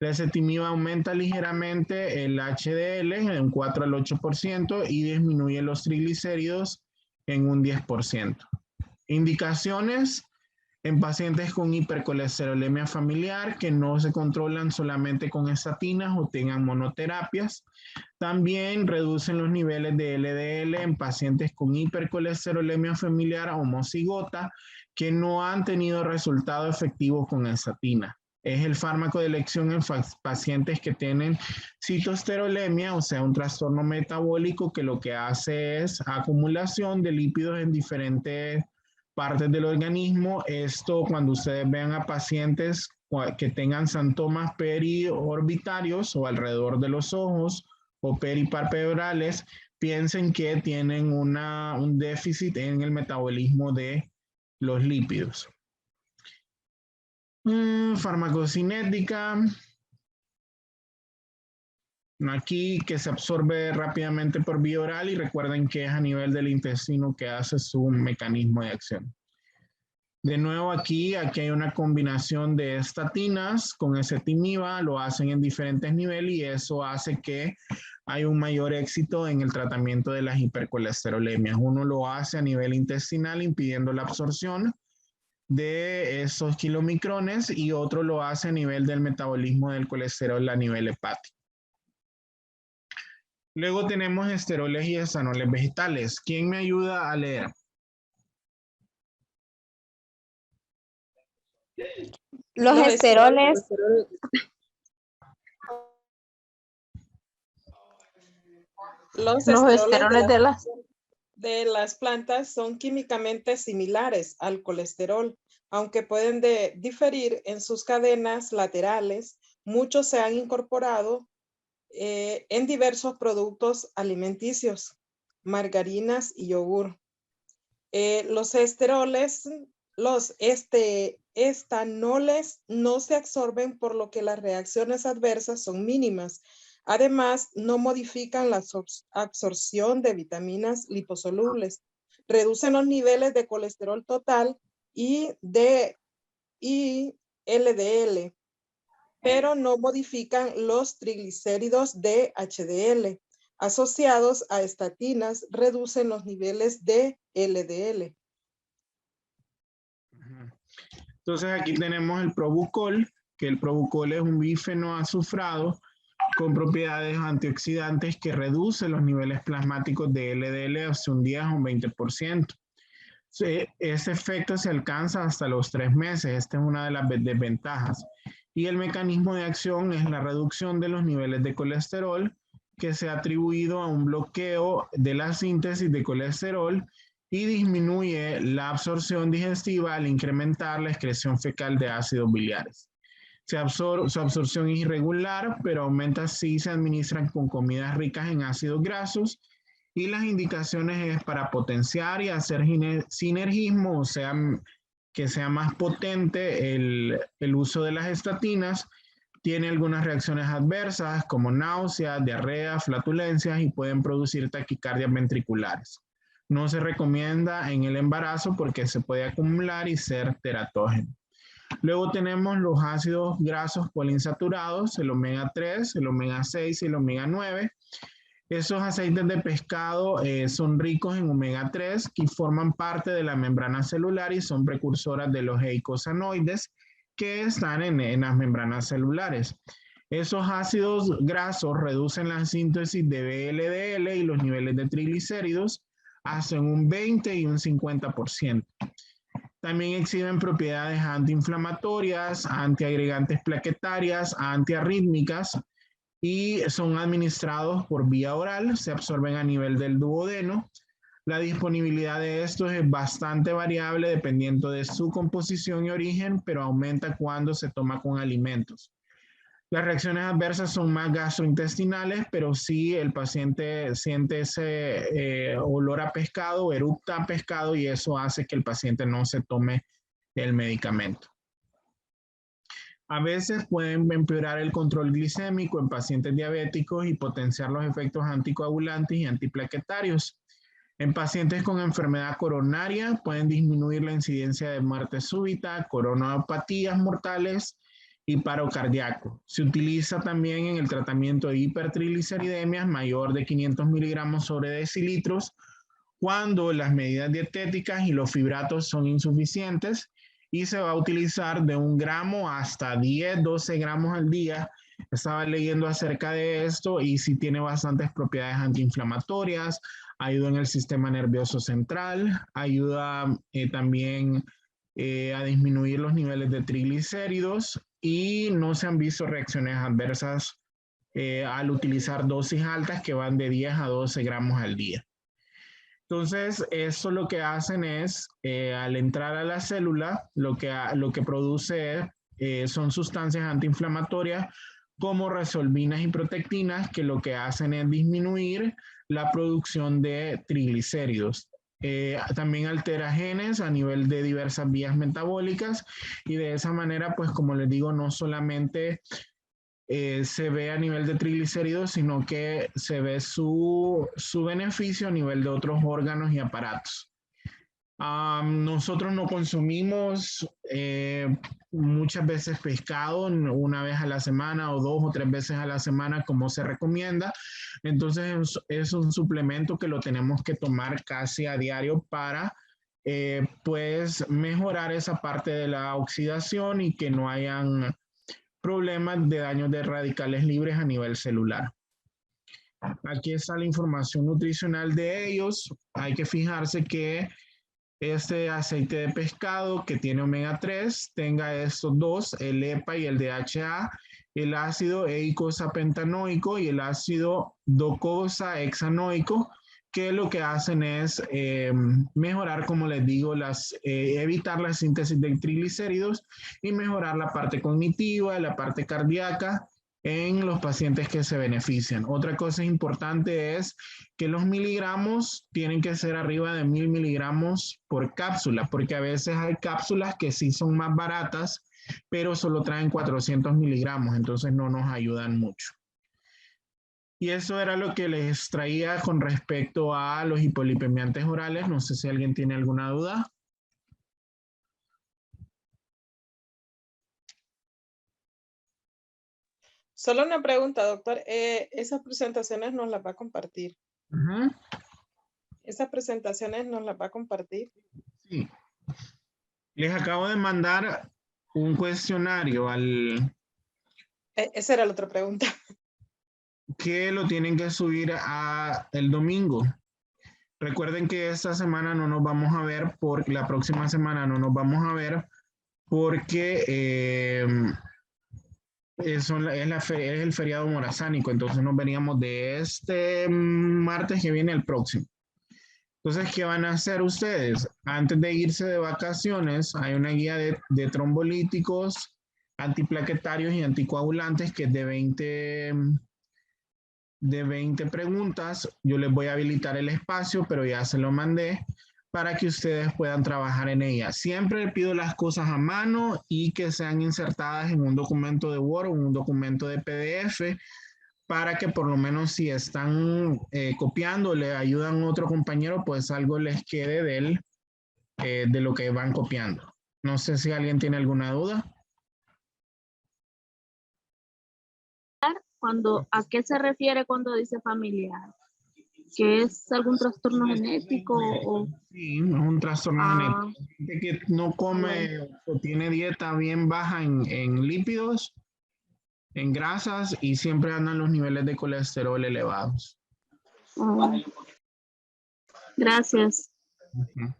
La ezetimiba aumenta ligeramente el HDL en un 4 al 8% y disminuye los triglicéridos en un 10%. Indicaciones: en pacientes con hipercolesterolemia familiar que no se controlan solamente con estatinas o tengan monoterapias. También reducen los niveles de LDL en pacientes con hipercolesterolemia familiar homocigota que no han tenido resultado efectivo con estatina. Es el fármaco de elección en pacientes que tienen citoesterolemia, o sea, un trastorno metabólico que lo que hace es acumulación de lípidos en diferentes partes del organismo. Esto, cuando ustedes vean a pacientes que tengan síntomas periorbitarios o alrededor de los ojos o peripalpebrales, piensen que tienen un déficit en el metabolismo de los lípidos. Farmacocinética. Aquí, que se absorbe rápidamente por vía oral, y recuerden que es a nivel del intestino que hace su mecanismo de acción. De nuevo aquí hay una combinación de estatinas con ezetimiba, lo hacen en diferentes niveles y eso hace que hay un mayor éxito en el tratamiento de las hipercolesterolemias. Uno lo hace a nivel intestinal impidiendo la absorción de esos kilomicrones y otro lo hace a nivel del metabolismo del colesterol a nivel hepático. Luego tenemos esteroles y estanoles vegetales. ¿Quién me ayuda a leer? Los esteroles. Los Los esteroles esteroles de las plantas son químicamente similares al colesterol, aunque pueden diferir en sus cadenas laterales. Muchos se han incorporado en diversos productos alimenticios, margarinas y yogur. Los esteroles, los estanoles no se absorben, por lo que las reacciones adversas son mínimas. Además, no modifican la absorción de vitaminas liposolubles, reducen los niveles de colesterol total y LDL, pero no modifican los triglicéridos de HDL. Asociados a estatinas, reducen los niveles de LDL. Entonces aquí tenemos el Probucol, que el Probucol es un bífeno azufrado con propiedades antioxidantes que reduce los niveles plasmáticos de LDL hacia un 10 o un 20%. Ese efecto se alcanza hasta los 3 meses. Esta es una de las desventajas. Y el mecanismo de acción es la reducción de los niveles de colesterol, que se ha atribuido a un bloqueo de la síntesis de colesterol y disminuye la absorción digestiva al incrementar la excreción fecal de ácidos biliares. Su absorción es irregular, pero aumenta si se administran con comidas ricas en ácidos grasos, y las indicaciones es para potenciar y hacer sinergismo, o sea, que sea más potente el uso de las estatinas. Tiene algunas reacciones adversas como náuseas, diarrea, flatulencias y pueden producir taquicardias ventriculares. No se recomienda en el embarazo porque se puede acumular y ser teratógeno. Luego tenemos los ácidos grasos poliinsaturados, el omega 3, el omega 6 y el omega 9. Esos aceites de pescado son ricos en omega 3 que forman parte de la membrana celular y son precursoras de los eicosanoides que están en las membranas celulares. Esos ácidos grasos reducen la síntesis de VLDL y los niveles de triglicéridos hacen un 20 y un 50%. También exhiben propiedades antiinflamatorias, antiagregantes plaquetarias, antiarrítmicas y son administrados por vía oral, se absorben a nivel del duodeno. La disponibilidad de estos es bastante variable dependiendo de su composición y origen, pero aumenta cuando se toma con alimentos. Las reacciones adversas son más gastrointestinales, pero sí el paciente siente ese olor a pescado, eructa a pescado y eso hace que el paciente no se tome el medicamento. A veces pueden empeorar el control glicémico en pacientes diabéticos y potenciar los efectos anticoagulantes y antiplaquetarios. En pacientes con enfermedad coronaria pueden disminuir la incidencia de muerte súbita, coronapatías mortales y paro cardíaco. Se utiliza también en el tratamiento de hipertrigliceridemias mayor de 500 miligramos sobre decilitros cuando las medidas dietéticas y los fibratos son insuficientes y se va a utilizar de 1 gramo hasta 10, 12 gramos al día. Estaba leyendo acerca de esto y sí tiene bastantes propiedades antiinflamatorias, ayuda en el sistema nervioso central, ayuda también a disminuir los niveles de triglicéridos y no se han visto reacciones adversas al utilizar dosis altas que van de 10 a 12 gramos al día. Entonces, eso lo que hacen es, al entrar a la célula, lo que produce son sustancias antiinflamatorias como resolvinas y protectinas que lo que hacen es disminuir la producción de triglicéridos. También altera genes a nivel de diversas vías metabólicas y de esa manera, pues como les digo, no solamente se ve a nivel de triglicéridos, sino que se ve su beneficio a nivel de otros órganos y aparatos. Nosotros no consumimos muchas veces pescado, 1 vez a la semana o 2 o 3 veces a la semana como se recomienda. Entonces es un suplemento que lo tenemos que tomar casi a diario para pues mejorar esa parte de la oxidación y que no hayan problemas de daños de radicales libres a nivel celular. Aquí está la información nutricional de ellos. Hay que fijarse que este aceite de pescado que tiene omega 3 tenga estos dos, el EPA y el DHA, el ácido eicosapentanoico y el ácido docosahexanoico, que lo que hacen es mejorar, como les digo, evitar la síntesis de triglicéridos y mejorar la parte cognitiva, la parte cardíaca en los pacientes que se benefician. Otra cosa importante es que los miligramos tienen que ser arriba de 1000 miligramos por cápsula, porque a veces hay cápsulas que sí son más baratas, pero solo traen 400 miligramos, entonces no nos ayudan mucho. Y eso era lo que les traía con respecto a los hipolipemiantes orales. No sé si alguien tiene alguna duda. Solo una pregunta, doctor. Esas presentaciones nos las va a compartir. Ujú. Esas presentaciones nos las va a compartir. Sí. Les acabo de mandar un cuestionario Esa era la otra pregunta. que lo tienen que subir el domingo. Recuerden que esta semana no nos vamos a ver, porque la próxima semana no nos vamos a ver porque es el feriado morazánico, entonces nos veníamos de este martes que viene el próximo. Entonces, ¿qué van a hacer ustedes? Antes de irse de vacaciones, hay una guía de trombolíticos, antiplaquetarios y anticoagulantes que es de 20 preguntas. Yo les voy a habilitar el espacio, pero ya se lo mandé para que ustedes puedan trabajar en ella. Siempre pido las cosas a mano y que sean insertadas en un documento de Word o en un documento de PDF para que por lo menos si están copiando, le ayudan a otro compañero, pues algo les quede de lo que van copiando. No sé si alguien tiene alguna duda. ¿A qué se refiere cuando dice familiar? ¿Que es algún trastorno genético o...? Sí, no es un trastorno genético. Gente que no come o tiene dieta bien baja en lípidos, en grasas y siempre andan los niveles de colesterol elevados. Gracias. Ujú.